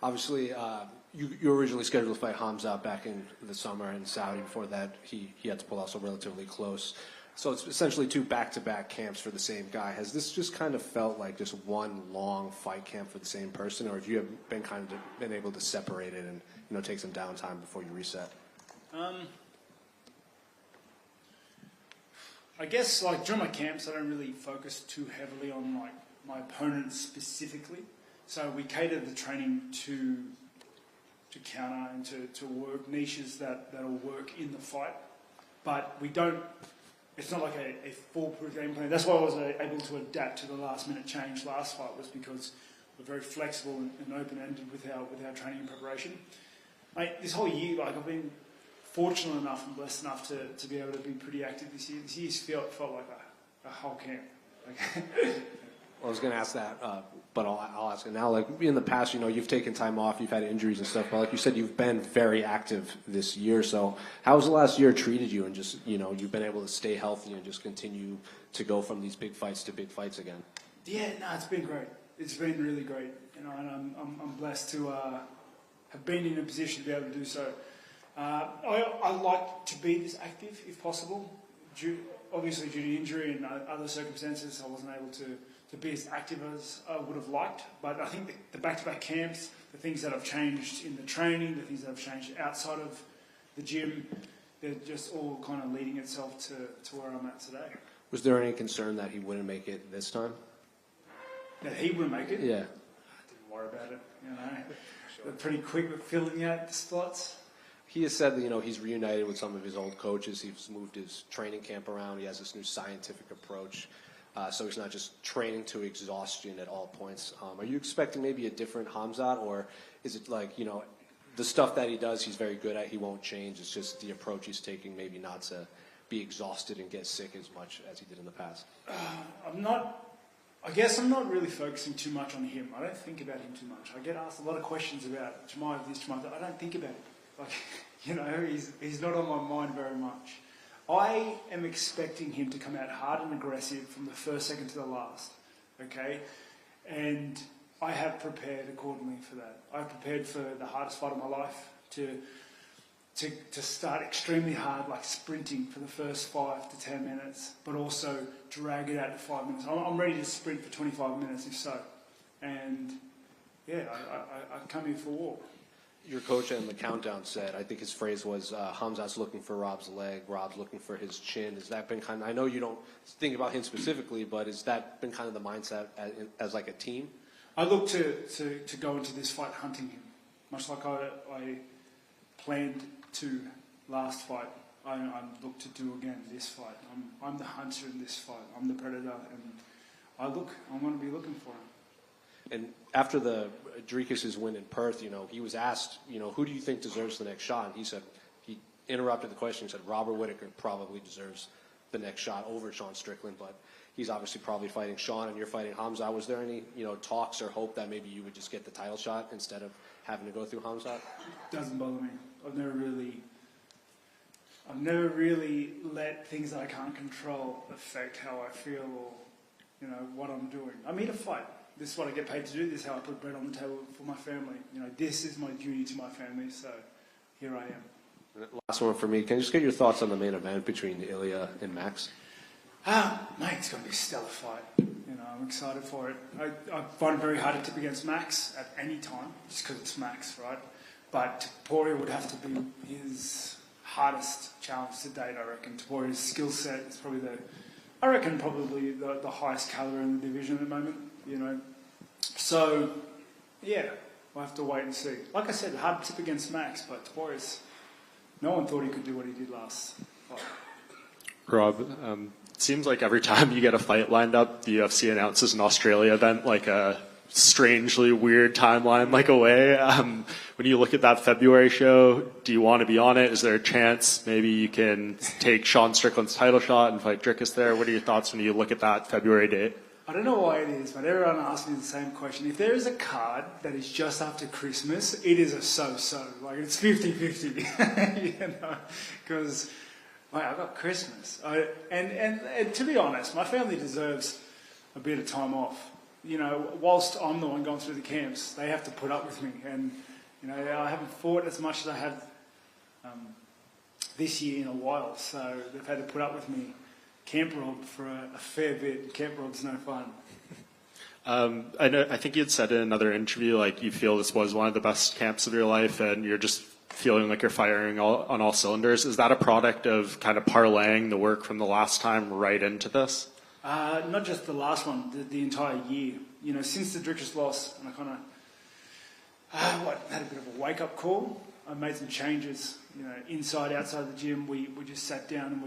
Obviously, you were originally scheduled to fight Hamza back in the summer in Saudi. Before that, he had to pull out, so relatively close. So it's essentially 2 back-to-back camps for the same guy. Has this just kind of felt like just one long fight camp for the same person, or have you been able to separate it and take some downtime before you reset? I guess like during my camps, I don't really focus too heavily on like my opponent specifically. So we cater the training to counter and to work niches that'll work in the fight. But we don't, it's not like a foolproof game plan. That's why I was able to adapt to the last minute change last fight, was because we're very flexible and open-ended with our training and preparation. Mate, this whole year, like I've been fortunate enough and blessed enough to be able to be pretty active this year. This year's felt like a whole camp. Well, I was going to ask that, but I'll ask it now. Like in the past, you've taken time off, you've had injuries and stuff, but like you said, you've been very active this year. So how's the last year treated you? And just, you've been able to stay healthy and just continue to go from these big fights to big fights again? Yeah, no, it's been great. It's been really great. And I'm blessed to have been in a position to be able to do so. I like to be this active if possible. Obviously, due to injury and other circumstances, I wasn't able to be as active as I would have liked. But I think the back-to-back camps, the things that have changed in the training, the things that have changed outside of the gym, they're just all kind of leading itself to where I'm at today. Was there any concern that he wouldn't make it this time? That he wouldn't make it? Yeah. I didn't worry about it. They're pretty quick with filling out the spots. He has said that, he's reunited with some of his old coaches. He's moved his training camp around. He has this new scientific approach. So he's not just training to exhaustion at all points. Are you expecting maybe a different Hamzat, or is it like, the stuff that he does, he's very good at, he won't change. It's just the approach he's taking, maybe not to be exhausted and get sick as much as he did in the past? I guess I'm not really focusing too much on him. I don't think about him too much. I get asked a lot of questions about Chimaev this, Chimaev that. I don't think about him. Like, he's not on my mind very much. I am expecting him to come out hard and aggressive from the first second to the last, okay? And I have prepared accordingly for that. I've prepared for the hardest fight of my life to start extremely hard, like sprinting for the first 5 to 10 minutes, but also drag it out to 5 minutes. I'm ready to sprint for 25 minutes if so. And yeah, I come here for war. Your coach in the countdown said, I think his phrase was, Hamzat's looking for Rob's leg, Rob's looking for his chin. Has that been kind of, I know you don't think about him specifically, but has that been kind of the mindset as like a team? I look to go into this fight hunting him, much like I planned to last fight. I look to do again this fight. I'm the hunter in this fight. I'm the predator, and I'm going to be looking for him. And after the Dricus' win in Perth, he was asked, who do you think deserves the next shot? And he said, he interrupted the question and said, Robert Whittaker probably deserves the next shot over Sean Strickland, but he's obviously probably fighting Sean and you're fighting Hamza. Was there any, talks or hope that maybe you would just get the title shot instead of having to go through Hamza? Doesn't bother me. I've never really let things that I can't control affect how I feel or, what I'm doing. I'm here to fight. This is what I get paid to do. This is how I put bread on the table for my family. This is my duty to my family, so here I am. Last one for me. Can you just get your thoughts on the main event between Ilya and Max? Mate, it's going to be a stellar fight. I'm excited for it. I find it very hard to tip against Max at any time, just because it's Max, right? But Topuria would have to be his hardest challenge to date, I reckon. Topuria's skill set is probably the highest caliber in the division at the moment, So, yeah, we'll have to wait and see. Like I said, hard tip against Max, but Topuria's, no one thought he could do what he did last fight. Rob, it seems like every time you get a fight lined up, the UFC announces an Australia event, like a strangely weird timeline, like away. When you look at that February show, do you want to be on it? Is there a chance maybe you can take Sean Strickland's title shot and fight Dricus there? What are your thoughts when you look at that February date? I don't know why it is, but everyone asks me the same question. If there is a card that is just after Christmas, it is a so-so. Like, it's 50-50, because I've got Christmas. And to be honest, my family deserves a bit of time off. you know, whilst I'm the one going through the camps, they have to put up with me. And, you know, I haven't fought as much as I have this year in a while, so they've had to put up with me. Camp Rob for a fair bit. Camp Rob's no fun. I think you had said in another interview, like, you feel this was one of the best camps of your life and you're just feeling like you're firing on all cylinders. Is that a product of kind of parlaying the work from the last time right into this? Not just the last one, the entire year. You know, since the Drickus loss, and I kind of had a bit of a wake-up call. I made some changes, you know, inside, outside the gym. We just sat down and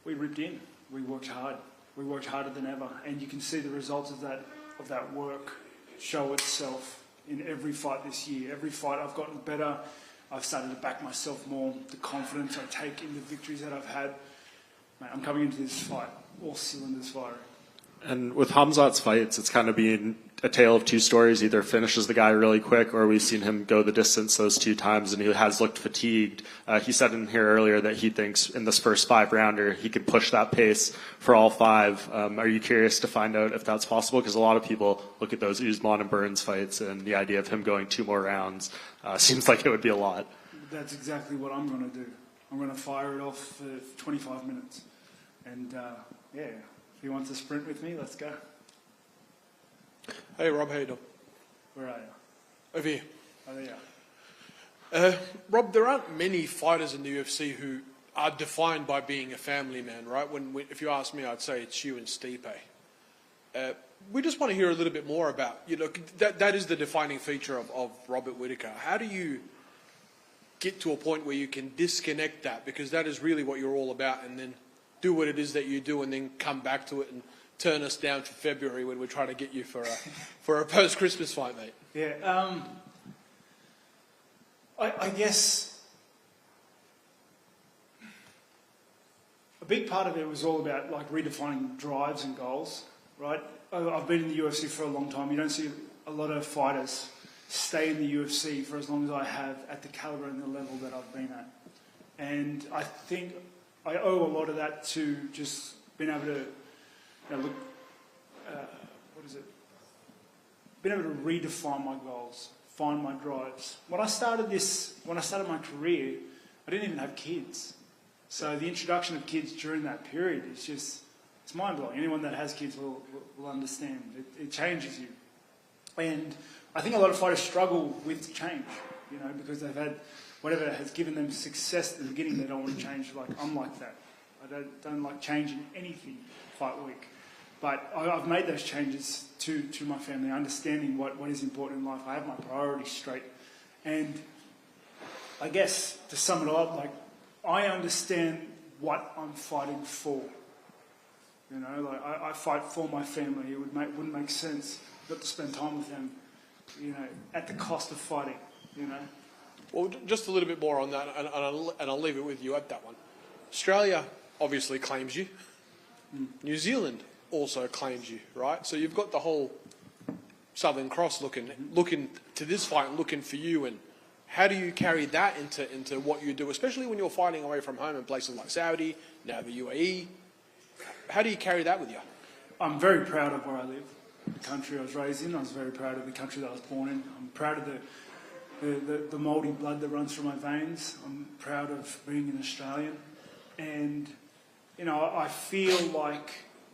we ripped in. We worked hard. We worked harder than ever. And you can see the results of that work show itself in every fight this year. Every fight I've gotten better. I've started to back myself more. The confidence I take in the victories that I've had. Mate, I'm coming into this fight all cylinders firing. And with Hamzat's fights, it's kind of been a tale of two stories. Either finishes the guy really quick, or we've seen him go the distance those two times, and he has looked fatigued. He said in here earlier that he thinks in this first 5-rounder he could push that pace for all 5. Are you curious to find out if that's possible? Because a lot of people look at those Usman and Burns fights, and the idea of him going 2 more rounds seems like it would be a lot. That's exactly what I'm going to do. I'm going to fire it off for 25 minutes. And, yeah, if he wants to sprint with me, let's go. Hey Rob, how you doing? Where are you? Over here. Oh, there you are. Rob, there aren't many fighters in the UFC who are defined by being a family man, right? If you ask me, I'd say it's you and Stipe. We just want to hear a little bit more about, you know, that is the defining feature of Robert Whittaker. How do you get to a point where you can disconnect that? Because that is really what you're all about, and then do what it is that you do and then come back to it and turn us down for February when we're trying to get you for a post-Christmas fight, mate. Yeah, I guess a big part of it was all about like redefining drives and goals, right? I've been in the UFC for a long time. You don't see a lot of fighters stay in the UFC for as long as I have at the caliber and the level that I've been at. And I think I owe a lot of that to just being able to, you know, being able to redefine my goals, find my drives. When I started my career, I didn't even have kids. So the introduction of kids during that period is just, it's mind-blowing. Anyone that has kids will understand. It changes you. And I think a lot of fighters struggle with change, you know, because they've had whatever has given them success at the beginning, they don't want to change. Like, I'm like that. I don't like changing anything fight week. But I've made those changes to my family, understanding what is important in life. I have my priorities straight. And I guess, to sum it up, like, I understand what I'm fighting for. You know, like, I fight for my family. It wouldn't make sense not to spend time with them, you know, at the cost of fighting, you know. Well, just a little bit more on that, and I'll leave it with you at that one. Australia obviously claims you. New Zealand also claims you, right? So you've got the whole Southern Cross looking to this fight and looking for you. And how do you carry that into what you do, especially when you're fighting away from home in places like Saudi, now the UAE? How do you carry that with you? I'm very proud of where I live, the country I was raised in. I was very proud of the country that I was born in. I'm proud of the Māori blood that runs through my veins. I'm proud of being an Australian. And, you know, I feel like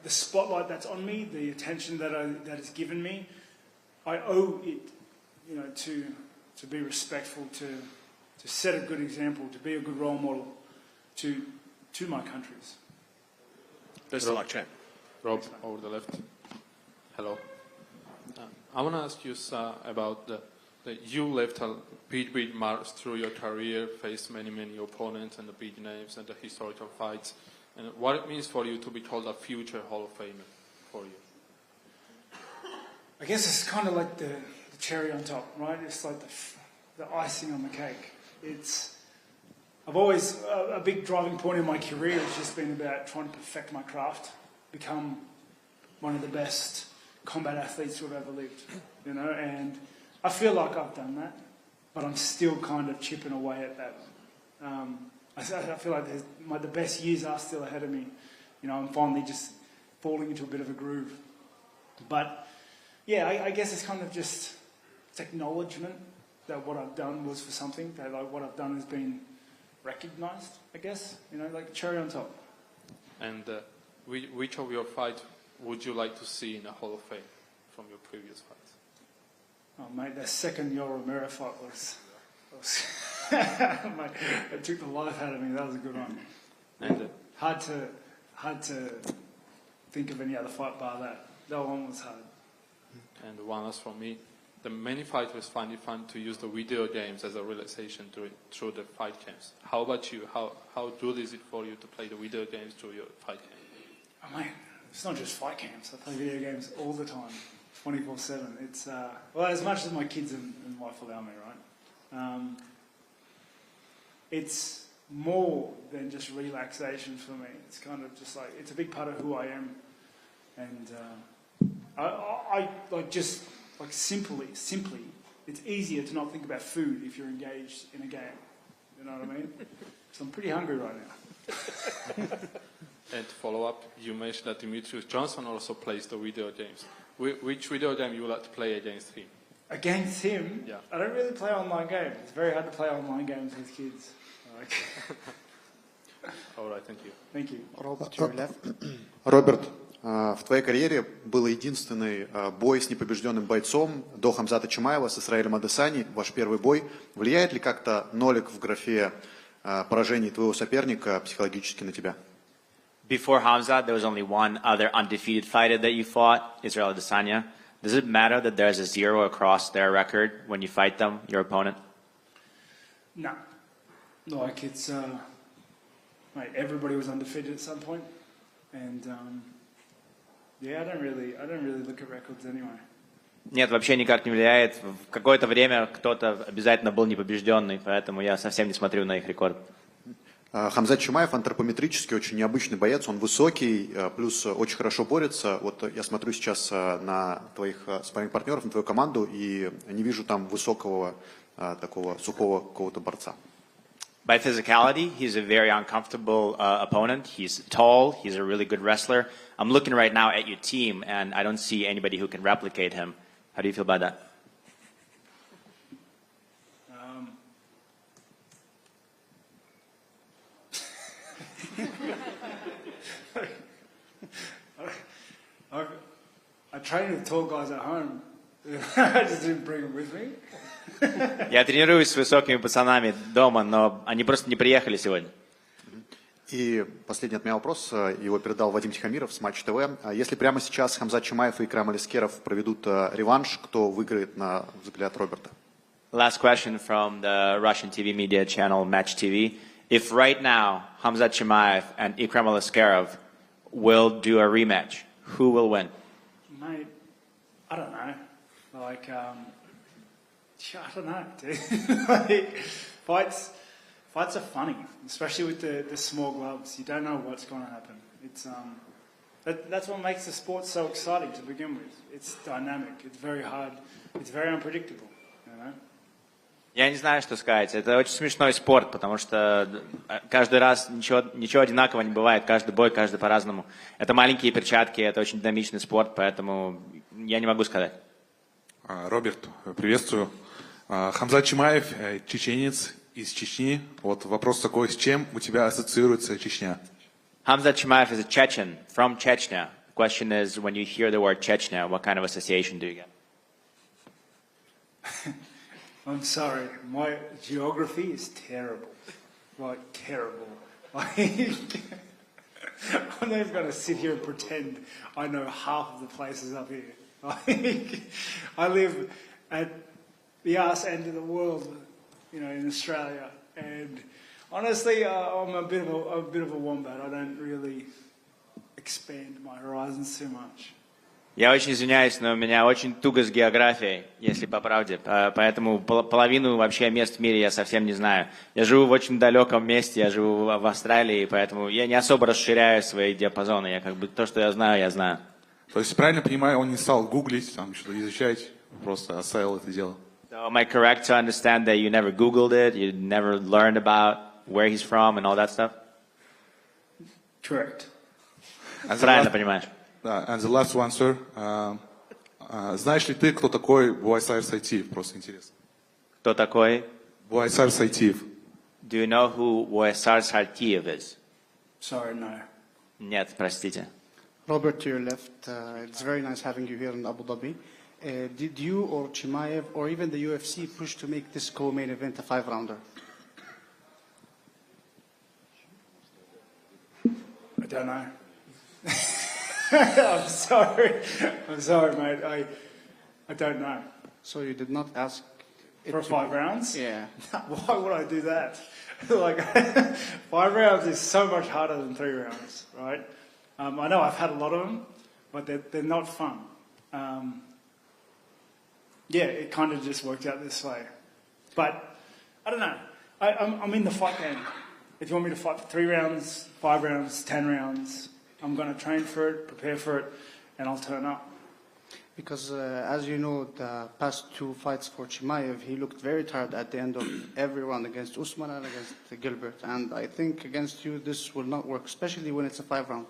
the spotlight that's on me, the attention that is given me, I owe it, you know, to be respectful, to set a good example, to be a good role model to my countries. Best of luck, champ. Rob, over the left. Hello. I want to ask you about that you left a big marks through your career, faced many opponents and the big names and the historical fights, and what it means for you to be called a future Hall of Famer for you. I guess it's kind of like the cherry on top, right? It's like the icing on the cake. I've always, a big driving point in my career has just been about trying to perfect my craft, become one of the best combat athletes who have ever lived, you know, and I feel like I've done that, but I'm still kind of chipping away at that. I feel like the best years are still ahead of me. You know, I'm finally just falling into a bit of a groove. But yeah, I guess it's kind of just it's acknowledgement that what I've done was for something, that like what I've done has been recognised, I guess, like cherry on top. And which of your fights would you like to see in the Hall of Fame from your previous fights? Oh, mate, that second Yoel Romero fight was mate, it took the life out of me. That was a good one. And Hard to think of any other fight bar that. That one was hard. and one last from me. The many fighters find it fun to use the video games as a relaxation through the fight camps. How about you? How good is it for you to play the video games through your fight camp? Oh, mate, it's not just fight camps. I play video games all the time, 24/7. It's well, as much as my kids and wife allow me, right? It's more than just relaxation for me. It's kind of just like it's a big part of who I am, and I like just like simply, it's easier to not think about food if you're engaged in a game. You know what I mean? So I'm pretty hungry right now. And to follow up, you mentioned that Demetrius Johnson also plays the video games. Which video game you would like to play against him? Against him, Yeah. I don't really play online games. It's very hard to play online games with kids. Like, All right, thank you. thank you. Роберт, в твоей карьере был единственный бой с непобежденным бойцом до Хамзата Чимаева с Исраилем Адесани, ваш первый бой. Влияет ли как-то нолик в графе поражений твоего соперника психологически на тебя? Before Hamzat, there was only one other undefeated fighter that you fought, Israel Adesanya. Does it matter that there's a 0 across their record when you fight them, your opponent? No. Like it's, mate, everybody was undefeated at some point. And, yeah, I don't really look at records anyway. Нет, вообще никак не влияет. В какое-то время кто-то обязательно был непобежденный, поэтому я совсем не смотрю на их рекорд. Хамзат Чимаев антропометрически очень необычный боец, он высокий, плюс очень хорошо борется. Вот я смотрю сейчас на твоих спарринг-партнеров, на твою команду, и не вижу там высокого, такого сухого какого-то борца. By physicality, he's a very uncomfortable opponent. He's tall, he's a really good wrestler. I'm looking right now at your team, and I don't see anybody who can replicate him. How do you feel about that? I trained with tall guys at home. I just didn't bring them with me. Я тренируюсь с высокими пацанами дома, но они просто не приехали сегодня. И последний от меня вопрос, его передал Вадим Тихомиров с Матч ТВ. Если прямо сейчас Хамзат Чимаев и Икрам Алискеров проведут реванш, кто выиграет на взгляд Роберта? Last question from the Russian TV media channel Match TV. If right now Hamzat Chimaev and Ikram Aliskerov will do a rematch, who will win? Mate, I don't know. Like, I don't know, dude. Like, fights are funny, especially with the small gloves. You don't know what's going to happen. It's that's what makes the sport so exciting to begin with. It's dynamic. It's very hard. It's very unpredictable. You know. Я не знаю, что сказать. Это очень смешной спорт, потому что каждый раз ничего одинакового не бывает. Каждый бой, каждый по-разному. Это маленькие перчатки, это очень динамичный спорт, поэтому я не могу сказать. Роберт, приветствую. Хамзат Чимаев, чеченец из Чечни. Вот вопрос такой, с чем у тебя ассоциируется Чечня? Hamzat Chimaev is a Chechen from Chechnya. The question is, when you hear the word Chechnya, what kind of association do you get? I'm sorry, my geography is terrible. Like, terrible. Like, I'm not even going to sit here and pretend I know half of the places up here. Like, I live at the arse end of the world, you know, in Australia. And honestly, I'm a bit of a wombat. I don't really expand my horizons too much. Я очень извиняюсь, но у меня очень туго с географией, если по правде. Поэтому половину вообще мест в мире я совсем не знаю. Я живу в очень далеком месте, я живу в Австралии, поэтому я не особо расширяю свои диапазоны. Я как бы то, что я знаю, я знаю. То есть, правильно понимаю, он не стал гуглить, там что-то изучать, просто оставил это дело. So am I correct to understand that you never Googled it, you never learned about where he's from and all that stuff? Correct. Правильно понимаешь. And the last one, sir. Знаешь ли ты, кто такой Буайсар Сайтиев? Просто интересно. Кто такой? Буайсар Сайтиев. Do you know who Whittaker Sartiev is? Sorry, no. Нет, простите. Robert, to your left, it's very nice having you here in Abu Dhabi. Did you or Chimaev or even the UFC push to make this co-main event a 5-rounder? I don't know. I'm sorry. I'm sorry, mate. I don't know. So you did not ask it For to 5 be- rounds? Yeah. Why would I do that? Like, 5 rounds is so much harder than 3 rounds, right? I know I've had a lot of them, but they're not fun. Yeah, it kind of just worked out this way. But, I don't know. I'm in the fight game. If you want me to fight for 3 rounds, 5 rounds, 10 rounds, I'm going to train for it, prepare for it, and I'll turn up. Because as you know, the past 2 fights for Chimaev, he looked very tired at the end of every round against Usman and against Gilbert. And I think against you, this will not work, especially when it's a 5-round.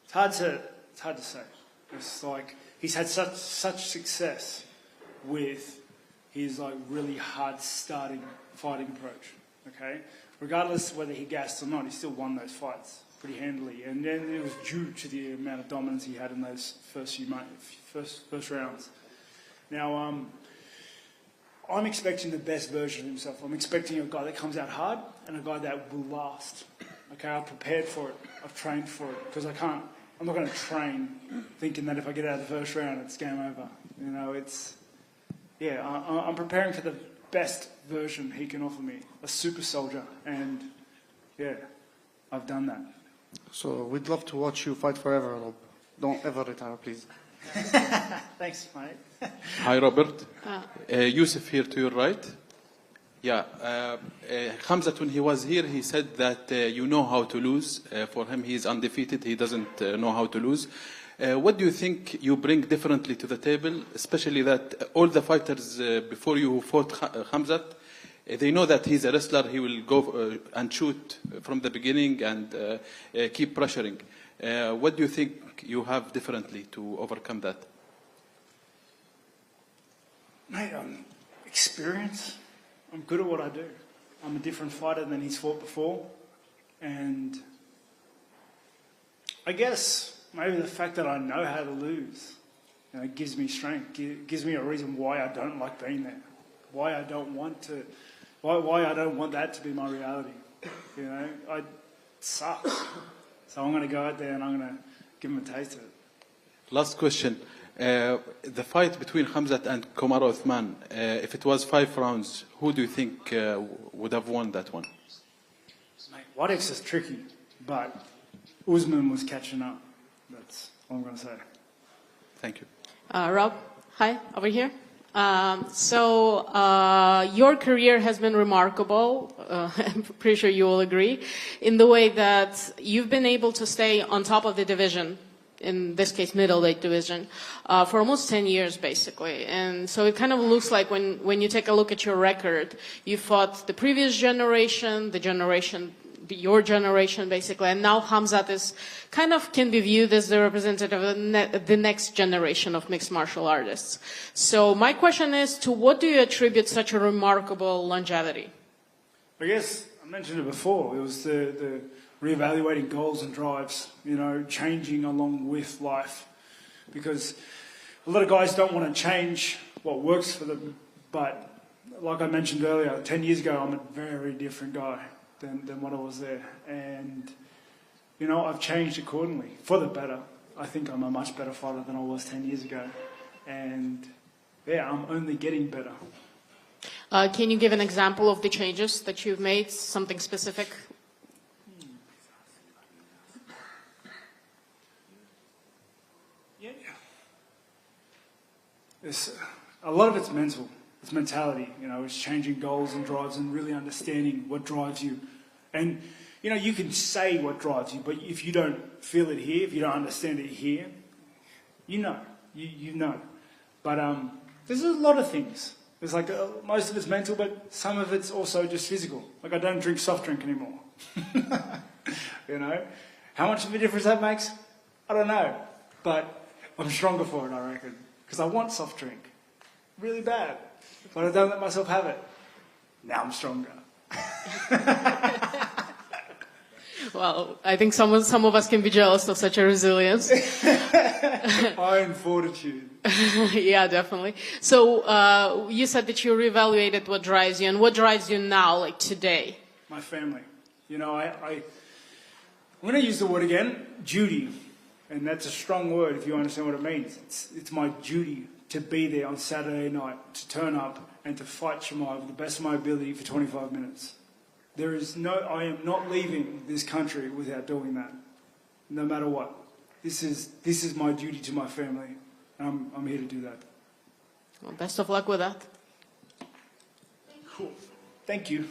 It's hard to say. It's like he's had such success with his like really hard starting fighting approach. Okay, regardless whether he gassed or not, he still won those fights pretty handily, and then it was due to the amount of dominance he had in those first rounds. Now, I'm expecting the best version of himself. I'm expecting a guy that comes out hard and a guy that will last. Okay, I've prepared for it. I've trained for it because I'm not going to train thinking that if I get out of the first round, it's game over. You know, I'm preparing for the best version he can offer me, a super soldier, and yeah, I've done that. So we'd love to watch you fight forever, Rob. Don't ever retire, please. Thanks, mate. Hi, Robert. Yusuf here to your right. Yeah, Khamzat, when he was here, he said that you know how to lose. For him, he is undefeated. He doesn't know how to lose. What do you think you bring differently to the table, especially that all the fighters before you fought Khamzat, they know that he's a wrestler. He will go and shoot from the beginning and keep pressuring. What do you think you have differently to overcome that? Mate, experience. I'm good at what I do. I'm a different fighter than he's fought before. And I guess maybe the fact that I know how to lose, you know, gives me strength, gives me a reason why I don't like being there, why I don't want that to be my reality. You know, it sucks. So I'm going to go out there and I'm going to give him a taste of it. Last question. The fight between Khamzat and Komar Othman, if it was 5 rounds, who do you think would have won that one? Mate, Whittaker is tricky, but Usman was catching up. That's all I'm going to say. Thank you. Rob, hi, over here. Your career has been remarkable, I'm pretty sure you will agree, in the way that you've been able to stay on top of the division, in this case middleweight division, for almost 10 years basically. And so it kind of looks like when you take a look at your record, you fought the previous generation, your generation basically, and now Khamzat is kind of can be viewed as the representative of the next generation of mixed martial artists. So my question is, to what do you attribute such a remarkable longevity? I guess I mentioned it before. It was the reevaluating goals and drives, you know, changing along with life. Because a lot of guys don't want to change what works for them. But like I mentioned earlier, 10 years ago, I'm a very different guy than what I was there. And, you know, I've changed accordingly for the better. I think I'm a much better fighter than I was 10 years ago. And, yeah, I'm only getting better. Can you give an example of the changes that you've made, something specific? A lot of it's mental. It's mentality. You know, it's changing goals and drives and really understanding what drives you. And, you know, you can say what drives you, but if you don't feel it here, if you don't understand it here, you know. You know. But there's a lot of things. There's like most of it's mental, but some of it's also just physical. Like I don't drink soft drink anymore. You know? How much of a difference that makes? I don't know, but I'm stronger for it, I reckon, because I want soft drink really bad, but I don't let myself have it. Now I'm stronger. Well, I think some of us can be jealous of such a resilience. Iron fortitude. Yeah, definitely. So you said that you reevaluated what drives you, and what drives you now, like today? My family. You know, I'm going to use the word again, duty. And that's a strong word if you understand what it means. It's my duty to be there on Saturday night, to turn up and to fight Chimaev with the best of my ability for 25 minutes. I am not leaving this country without doing that, no matter what. This is my duty to my family, and I'm here to do that. Well, best of luck with that. Cool. Thank you.